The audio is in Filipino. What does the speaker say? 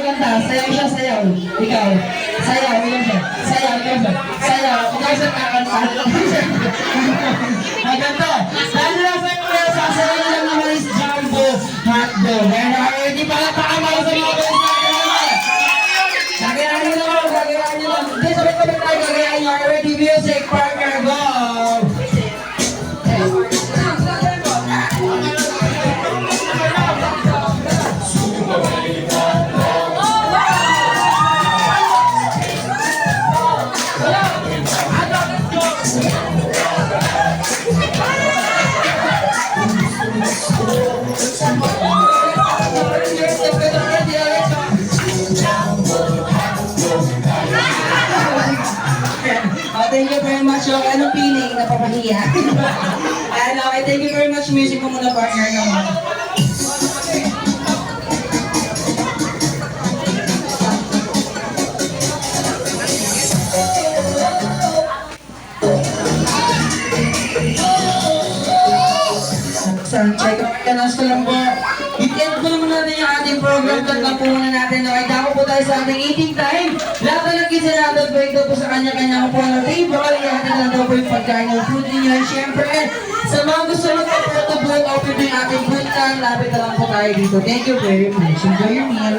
kanta. Sayaw siya, sayaw. Ikaw. Sayaw, ikaw siya. Sayaw, ikaw siya. Sayaw, ikaw siya kakanta. Ang ganito. Dahil na sa inyo, sasayaw lang naman is Jumbo Hotdog. Kaya hindi pala pakamaw sa mga best natin. Gagayahin nyo lang, gagayahin nyo lang. Hindi, sabay-sabay tayo gagayahin nyo. Ready, music, partner, go! Thank you very much. Okay, anong feeling? Napapahiya. Okay, thank you very much. Music mo muna, partner naman. Check out ka na sa lang po. I-end po naman natin yung ating program. Tatlang po muna natin. Okay, dako po tayo sa ating eating time. Lahat na lang kasi natin break daw po sa kanya-kanya po ng table. Ihatin lang daw po yung pagkain ng food ninyo. And syempre, sa mga gusto lang po ito po, open po yung ating food time. Lapit na lang po tayo dito. Thank you very much. Enjoy your meal.